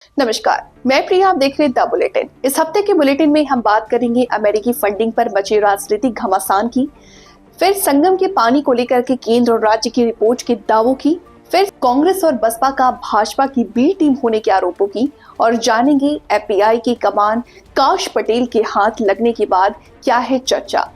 नमस्कार, मैं प्रिया। आप देख रहे हैं द बुलेटिन। इस हफ्ते के बुलेटिन में हम बात करेंगे अमेरिकी फंडिंग पर मचे राजनीतिक घमासान की, फिर संगम के पानी को लेकर के केंद्र और राज्य की रिपोर्ट के दावों की, फिर कांग्रेस और बसपा का भाजपा की बी टीम होने के आरोपों की, और जानेंगे एफबीआई की कमान काश पटेल के हाथ लगने के बाद क्या है चर्चा।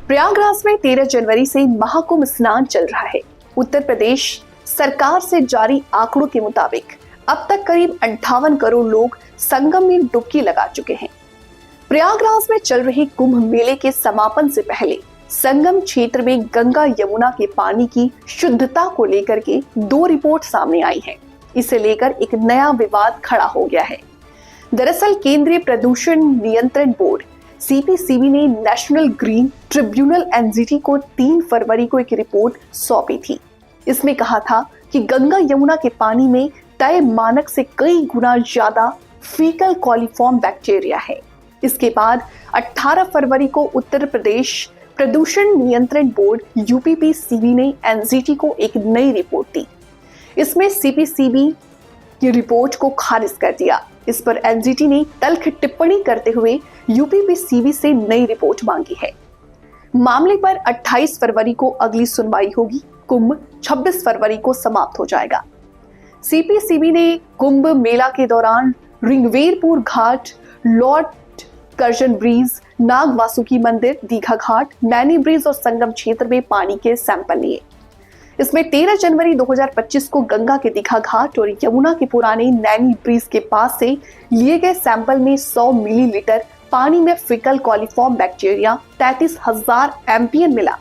प्रयागराज में 13 जनवरी से महाकुंभ स्नान चल रहा है। उत्तर प्रदेश सरकार से जारी आंकड़ों के मुताबिक अब तक करीब 58 करोड़ लोग संगम में डुबकी लगा चुके हैं। प्रयागराज में चल रहे कुंभ मेले के समापन से पहले संगम क्षेत्र में गंगा यमुना के पानी की शुद्धता को लेकर के 2 रिपोर्ट सामने आई हैं। इसे लेकर एक नया विवाद खड़ा हो गया है। दरअसल केंद्रीय प्रदूषण नियंत्रण बोर्ड सीपीसीबी ने नेशनल ग्रीन ट्रिब्यूनल एनजीटी को 3 फरवरी को एक रिपोर्ट सौंपी थी। इसमें कहा था कि गंगा यमुना के पानी में तय मानक से कई गुना ज्यादा फीकल कॉलीफॉर्म बैक्टीरिया है। इसके बाद 18 फरवरी को उत्तर प्रदेश प्रदूषण नियंत्रण बोर्ड यूपीपीसीबी ने एनजीटी को एक नई रिपोर्ट दी। इसमें सीपीसीबी की रिपोर्ट को खारिज कर दिया। इस पर एनजीटी ने तल्ख टिप्पणी करते हुए यूपीपीसीबी से नई रिपोर्ट मांगी है। मामले पर 28 फरवरी को अगली सुनवाई होगी। कुंभ 26 फरवरी को समाप्त हो जाएगा। सीपीसीबी ने कुंभ मेला के दौरान रिंगवेरपुर घाट, लॉर्ड कर्जन ब्रिज, नाग वासुकी मंदिर, दीघा घाट, नैनी ब्रिज और संगम क्षेत्र में पानी के सैंपल लिए। इसमें 13 जनवरी 2025 को गंगा के दीघा घाट और यमुना के पुराने नैनी ब्रिज के पास से लिए गए सैंपल में 100 मिलीलीटर पानी में फिकल कॉलीफॉर्म बैक्टीरिया 33,000 एम्पियन मिला।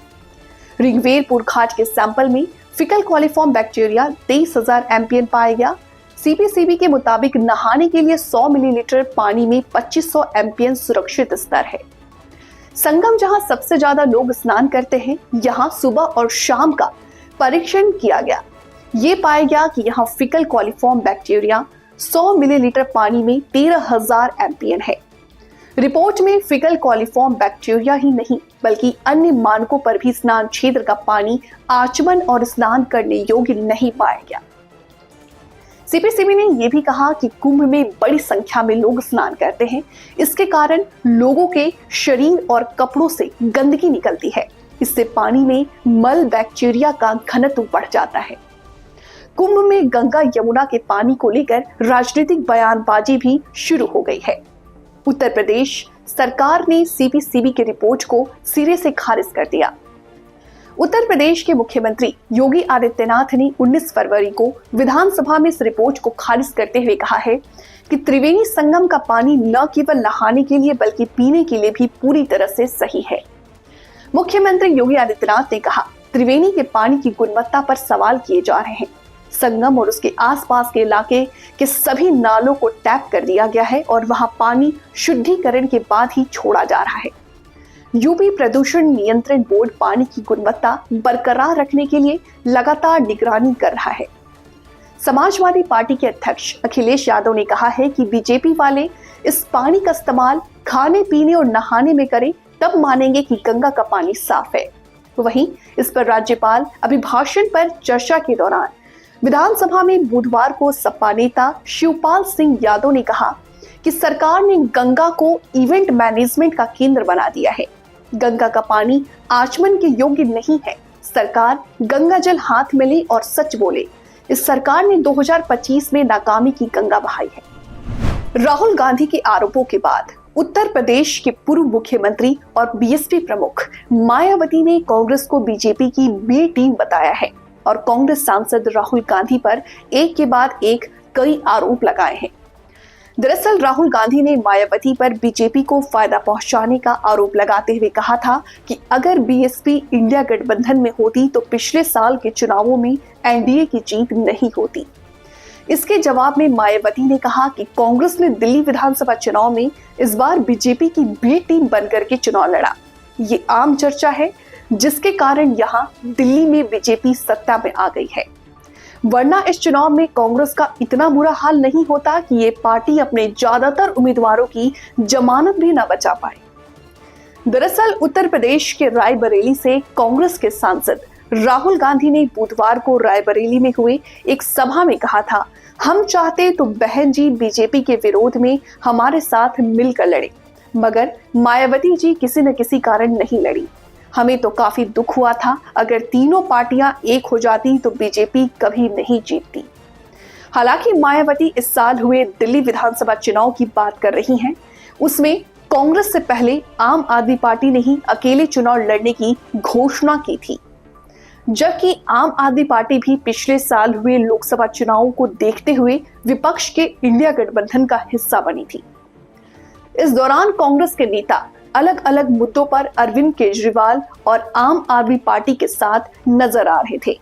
रिंगवेरपुर घाट के सैंपल में फिकल कॉलीफॉर्म बैक्टीरिया 23,000 एम्पियन पाया गया। सीपीसीबी के मुताबिक नहाने के लिए 100 मिलीलीटर पानी में 2500 एम्पियन सुरक्षित स्तर है। संगम जहां सबसे ज्यादा लोग स्नान करते हैं, यहां सुबह और शाम का परीक्षण किया गया। ये पाया गया कि यहां फिकल कॉलीफॉर्म बैक्टीरिया 100 मिलीलीटर पानी में 13,000 एम्पियन है। रिपोर्ट में फिकल कॉलीफॉर्म बैक्टीरिया ही नहीं बल्कि अन्य मानकों पर भी स्नान क्षेत्र का पानी आचमन और स्नान करने योग्य नहीं पाया गया। सीपीसीबी ने यह भी कहा कि कुंभ में बड़ी संख्या में लोग स्नान करते हैं। इसके कारण लोगों के शरीर और कपड़ों से गंदगी निकलती है। इससे पानी में मल बैक्टीरिया का घनत्व बढ़ जाता है। कुंभ में गंगा यमुना के पानी को लेकर राजनीतिक बयानबाजी भी शुरू हो गई है। उत्तर प्रदेश सरकार ने सीपीसीबी की रिपोर्ट को सिरे से खारिज कर दिया। उत्तर प्रदेश के मुख्यमंत्री योगी आदित्यनाथ ने 19 फरवरी को विधानसभा में इस रिपोर्ट को खारिज करते हुए कहा है कि त्रिवेणी संगम का पानी न केवल नहाने के लिए बल्कि पीने के लिए भी पूरी तरह से सही है। मुख्यमंत्री योगी आदित्यनाथ ने कहा, त्रिवेणी के पानी की गुणवत्ता पर सवाल किए जा रहे हैं। संगम और उसके आसपास के इलाके के सभी नालों को टैप कर दिया गया है और वहां पानी शुद्धिकरण के बाद ही छोड़ा जा रहा है। यूपी प्रदूषण नियंत्रण बोर्ड पानी की गुणवत्ता बरकरार रखने के लिए लगातार निगरानी कर रहा है। समाजवादी पार्टी के अध्यक्ष अखिलेश यादव ने कहा है कि बीजेपी वाले इस पानी का इस्तेमाल खाने पीने और नहाने में करें, तब मानेंगे कि गंगा का पानी साफ है। वहीं इस पर राज्यपाल अभिभाषण पर चर्चा के दौरान विधानसभा में बुधवार को सपा नेता शिवपाल सिंह यादव ने कहा कि सरकार ने गंगा को इवेंट मैनेजमेंट का केंद्र बना दिया है। गंगा का पानी आचमन के योग्य नहीं है। सरकार गंगा जल हाथ में ले और सच बोले। इस सरकार ने 2025 में नाकामी की गंगा बहाई है। राहुल गांधी के आरोपों के बाद उत्तर प्रदेश के पूर्व मुख्यमंत्री और बीएसपी प्रमुख मायावती ने कांग्रेस को बीजेपी की बी टीम बताया है और कांग्रेस सांसद राहुल गांधी पर एक के बाद एक कई आरोप लगाए हैं। दरअसल राहुल गांधी ने मायावती पर बीजेपी को फायदा पहुंचाने का आरोप लगाते हुए कहा था कि अगर बीएसपी इंडिया गठबंधन में होती तो पिछले साल के चुनावों में एनडीए की जीत नहीं होती। इसके जवाब में मायावती ने कहा कि कांग्रेस ने दिल्ली विधानसभा चुनाव में इस बार बीजेपी की बी टीम बनकर के चुनाव लड़ा। ये आम चर्चा है जिसके कारण यहां दिल्ली में बीजेपी सत्ता में आ गई है, वरना इस चुनाव में कांग्रेस का इतना बुरा हाल नहीं होता कि ये पार्टी अपने ज्यादातर उम्मीदवारों की जमानत भी न बचा पाए। दरअसल उत्तर प्रदेश के रायबरेली से कांग्रेस के सांसद राहुल गांधी ने बुधवार को रायबरेली में हुए एक सभा में कहा था, हम चाहते तो बहन जी बीजेपी के विरोध में हमारे साथ मिलकर लड़े, मगर मायावती जी किसी न किसी कारण नहीं लड़ी। हमें तो काफी दुख हुआ था, अगर तीनों पार्टियां एक हो जाती तो बीजेपी कभी नहीं जीतती। हालांकि मायावती इस साल हुए दिल्ली विधानसभा चुनाव की बात कर रही हैं, उसमें कांग्रेस से पहले आम आदमी पार्टी ने ही अकेले चुनाव लड़ने की घोषणा की थी, जबकि आम आदमी पार्टी भी पिछले साल हुए लोकसभा चुनावों को देखते हुए विपक्ष के इंडिया गठबंधन का हिस्सा बनी थी। इस दौरान कांग्रेस के नेता अलग अलग मुद्दों पर अरविंद केजरीवाल और आम आदमी पार्टी के साथ नजर आ रहे थे।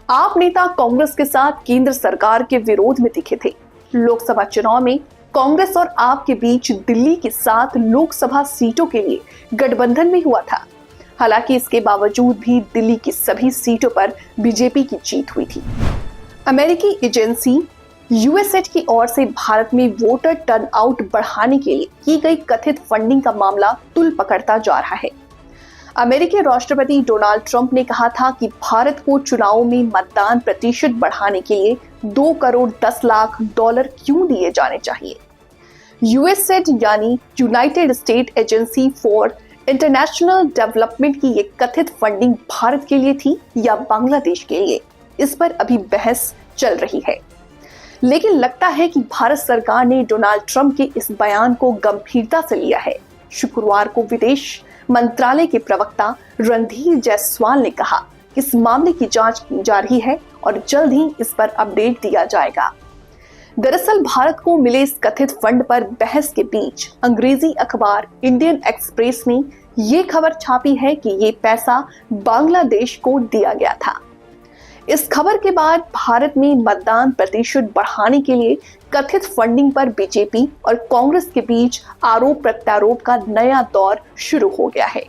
आप नेता कांग्रेस के साथ केंद्र सरकार के विरोध में दिखे थे। लोकसभा चुनाव में कांग्रेस और आप के बीच दिल्ली की 7 लोकसभा सीटों के लिए गठबंधन में हुआ था। हालांकि इसके बावजूद भी दिल्ली की सभी सीटों पर बीजेपी की जीत हुई थी। अमेरिकी एजेंसी यूएसएड की ओर से भारत में वोटर टर्नआउट बढ़ाने के लिए की गई कथित फंडिंग का मामला तुल पकड़ता जा रहा है। अमेरिकी राष्ट्रपति डोनाल्ड ट्रंप ने कहा था कि भारत को चुनावों में मतदान प्रतिशत बढ़ाने के लिए $2 करोड़ 10 लाख क्यों दिए जाने चाहिए। यूएसएड यानी United state agency for international development की ये कथित फंडिंग भारत के लिए थी या बांग्लादेश के लिए, इस पर अभी बहस चल रही है। लेकिन लगता है कि भारत सरकार ने डोनाल्ड ट्रंप के इस बयान को गंभीरता से लिया है। शुक्रवार को विदेश मंत्रालय के प्रवक्ता रणधीर जायसवाल ने कहा कि इस मामले की जांच की जा रही है और जल्द ही इस पर अपडेट दिया जाएगा। दरअसल भारत को मिले इस कथित फंड पर बहस के बीच अंग्रेजी अखबार इंडियन एक्सप्रेस ने ये खबर छापी है कि ये पैसा बांग्लादेश को दिया गया था। इस खबर के बाद भारत में मतदान प्रतिशत बढ़ाने के लिए कथित फंडिंग पर बीजेपी और कांग्रेस के बीच आरोप प्रत्यारोप का नया दौर शुरू हो गया है।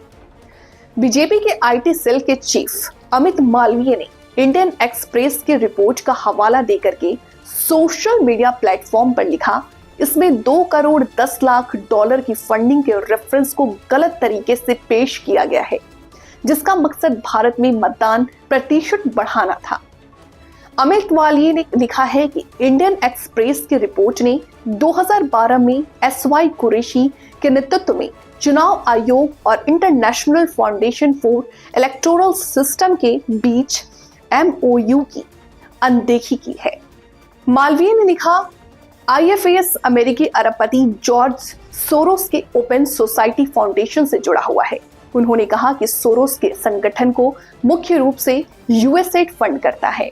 बीजेपी के आईटी सेल के चीफ अमित मालवीय ने इंडियन एक्सप्रेस की रिपोर्ट का हवाला देकर के सोशल मीडिया प्लेटफॉर्म पर लिखा, इसमें $2 करोड़ 10 लाख की फंडिंग के रेफरेंस को गलत तरीके से पेश किया गया है, जिसका मकसद भारत में मतदान प्रतिशत बढ़ाना था। अमित मालवीय ने लिखा है कि इंडियन एक्सप्रेस की रिपोर्ट ने 2012 में एसवाई कुरैशी के नेतृत्व में चुनाव आयोग और international foundation for electoral system के बीच MOU की अनदेखी की है। मालवीय ने लिखा, IFAS अमेरिकी अरबपति जॉर्ज सोरोस के ओपन सोसाइटी फाउंडेशन से जुड़ा हुआ है। उन्होंने कहा कि सोरोस के संगठन को मुख्य रूप से यूएसएड फंड करता है।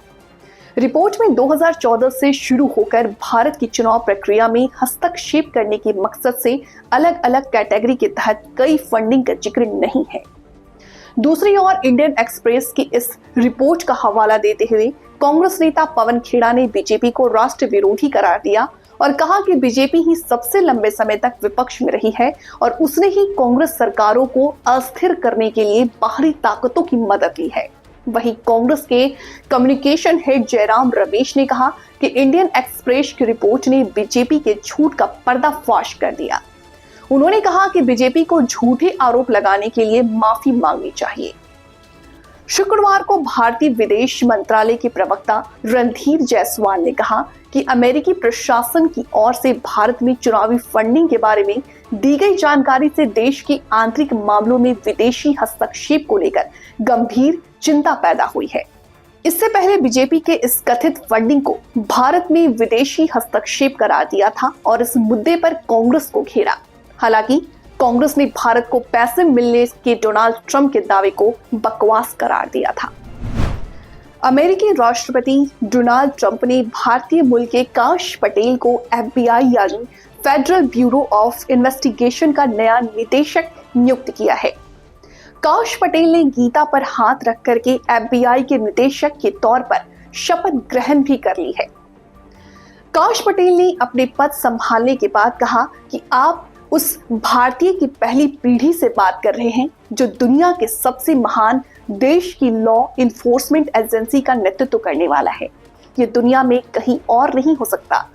रिपोर्ट में 2014 से शुरू होकर भारत की चुनाव प्रक्रिया में हस्तक्षेप करने के मकसद से अलग अलग कैटेगरी के तहत कई फंडिंग का जिक्र नहीं है। दूसरी ओर इंडियन एक्सप्रेस की इस रिपोर्ट का हवाला देते हुए कांग्रेस नेता पवन खेड़ा ने बीजेपी को राष्ट्र विरोधी करार दिया और कहा कि बीजेपी ही सबसे लंबे समय तक विपक्ष में रही है और उसने ही कांग्रेस सरकारों को अस्थिर करने के लिए बाहरी ताकतों की मदद ली है। वहीं कांग्रेस के कम्युनिकेशन हेड जयराम रमेश ने कहा कि इंडियन एक्सप्रेस की रिपोर्ट ने बीजेपी के झूठ का पर्दाफाश कर दिया। उन्होंने कहा कि बीजेपी को झूठे आरोप लगाने के लिए माफी मांगनी चाहिए। शुक्रवार को भारतीय विदेश मंत्रालय के प्रवक्ता रणधीर जायसवाल ने कहा कि अमेरिकी प्रशासन की ओर से भारत में चुनावी फंडिंग के बारे में दी गई जानकारी से देश के आंतरिक मामलों में विदेशी हस्तक्षेप को लेकर गंभीर चिंता पैदा हुई है। इससे पहले बीजेपी के इस कथित फंडिंग को भारत में विदेशी हस्तक्षेप करार दिया था और इस मुद्दे पर कांग्रेस को घेरा। हालांकि कांग्रेस ने भारत को पैसे मिलने के डोनाल्ड ट्रंप के दावे को बकवास करार दिया था। अमेरिकी राष्ट्रपति डोनाल्ड ट्रंप ने भारतीय मूल के काश पटेल को FBI यानी फेडरल ब्यूरो ऑफ इन्वेस्टिगेशन का नया निदेशक नियुक्त किया है। काश पटेल ने गीता पर हाथ रख करके FBI के निदेशक के तौर पर शपथ ग्रहण भी कर ली है। काश पटेल ने अपने पद संभालने के बाद कहा कि आप उस भारतीय की पहली पीढ़ी से बात कर रहे हैं जो दुनिया के सबसे महान देश की लॉ इन्फोर्समेंट एजेंसी का नेतृत्व करने वाला है। ये दुनिया में कहीं और नहीं हो सकता।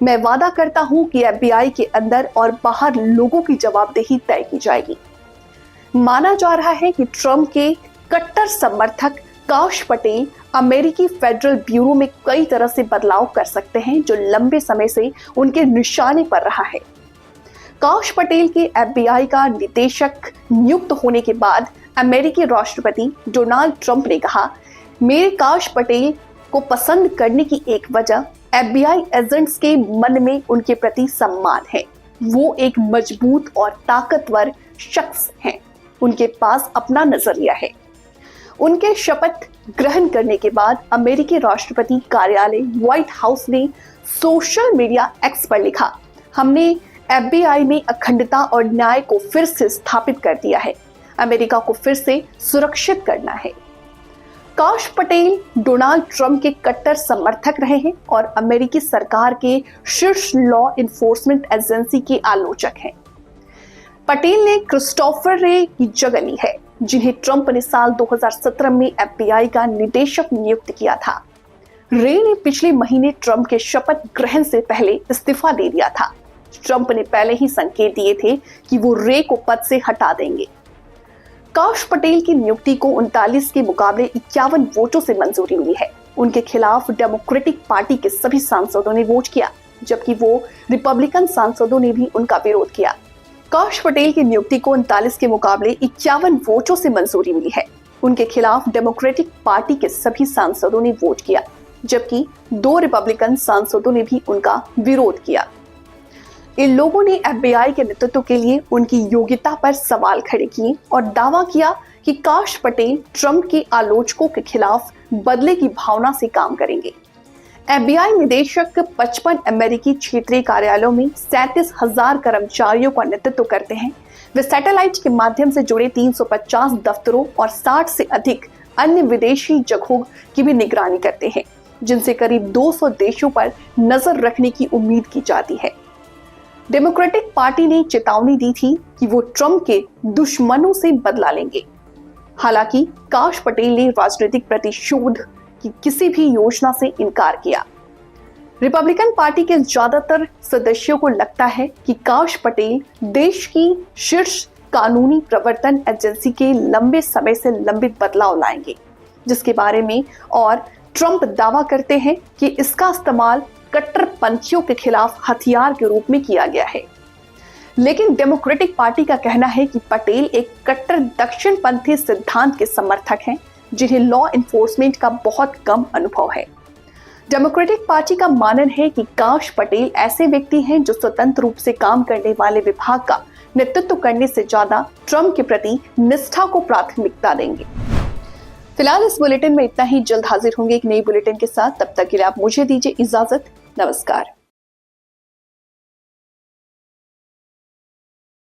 मैं वादा करता हूं कि FBI के अंदर और बाहर लोगों की जवाबदेही तय की जाएगी। माना जा रहा है कि ट्रंप के कट्टर समर्थक काश पटेल अमेरिकी फेडरल ब्यूरो में कई तरह से बदलाव कर सकते हैं जो लंबे समय से उनके निशाने पर रहा है। काश पटेल के FBI का निदेशक नियुक्त होने के बाद अमेरिकी राष्ट्रपति डोनाल्ड ट्रंप ने कहा, मेरे काश पटेल को पसंद करने की एक वजह FBI एजेंट्स के मन में उनके प्रति सम्मान है। वो एक मजबूत और ताकतवर शख्स हैं। उनके पास अपना नजरिया है। उनके शपथ ग्रहण करने के बाद अमेरिकी राष्ट्रपति कार्यालय व्हाइट हाउस ने सोशल मीडिया एक्स पर लिखा, हमने FBI में अखंडता और न्याय को फिर से स्थापित कर दिया है। अमेरिका को फिर से सुरक्षित करना है। काश पटेल डोनाल्ड ट्रंप के कट्टर समर्थक रहे हैं और अमेरिकी सरकार के शीर्ष लॉ इन्फोर्समेंट एजेंसी के आलोचक हैं। पटेल ने क्रिस्टोफर रे की जगह ली है, जिन्हें ट्रंप ने साल 2017 में FBI का निदेशक नियुक्त किया था। रे ने पिछले महीने ट्रंप के शपथ ग्रहण से पहले इस्तीफा दे दिया था। ट्रंप ने पहले ही संकेत दिए थे कि वो रे को पद से हटा देंगे। काश पटेल की नियुक्ति को 39 के मुकाबले 51 वोटों से मंजूरी मिली है। उनके खिलाफ डेमोक्रेटिक पार्टी के सभी सांसदों ने वोट किया, जबकि वो रिपब्लिकन सांसदों ने भी उनका विरोध किया। काश पटेल की नियुक्ति को 39 के मुकाबले 51 वोटों से मंजूरी मिली है। उनके खिलाफ डेमोक्रेटिक पार्टी के सभी सांसदों ने वोट किया, जबकि 2 रिपब्लिकन सांसदों ने भी उनका विरोध किया। इन लोगों ने FBI के नेतृत्व के लिए उनकी योग्यता पर सवाल खड़े किए और दावा किया कि काश पटेल ट्रंप के आलोचकों के खिलाफ बदले की भावना से काम करेंगे। FBI निदेशक 55 अमेरिकी क्षेत्रीय कार्यालयों में 37,000 कर्मचारियों का नेतृत्व करते हैं। वे सैटेलाइट के माध्यम से जुड़े 350 दफ्तरों और 60 से अधिक अन्य विदेशी जगहों की भी निगरानी करते हैं, जिनसे करीब 200 देशों पर नजर रखने की उम्मीद की जाती है। डेमोक्रेटिक पार्टी ने चेतावनी दी थी कि वो ट्रंप के दुश्मनों से बदला लेंगे। हालांकि काश पटेल ने राजनीतिक प्रतिशोध की किसी भी योजना से इनकार किया। रिपब्लिकन पार्टी के ज्यादातर सदस्यों को लगता है कि काश पटेल देश की शीर्ष कानूनी प्रवर्तन एजेंसी के लंबे समय से लंबित बदलाव लाएंगे, जिसके बारे में और ट्रंप दावा करते हैं कि इसका इस्तेमाल कट्टरपंथियों के खिलाफ हथियार के रूप में किया गया है। लेकिन डेमोक्रेटिक पार्टी का कहना है कि पटेल एक कट्टर दक्षिणपंथी सिद्धांत के समर्थक हैं, जिन्हें लॉ इन्फोर्समेंट का बहुत कम अनुभव है। डेमोक्रेटिक पार्टी का मानना है कि काश पटेल ऐसे व्यक्ति हैं जो स्वतंत्र रूप से काम करने वाले विभाग का नेतृत्व करने से ज्यादा ट्रंप के प्रति निष्ठा को प्राथमिकता देंगे। फिलहाल इस बुलेटिन में इतना ही। जल्द हाजिर होंगे एक नई बुलेटिन के साथ। तब तक के लिए आप मुझे दीजिए इजाजत। नमस्कार।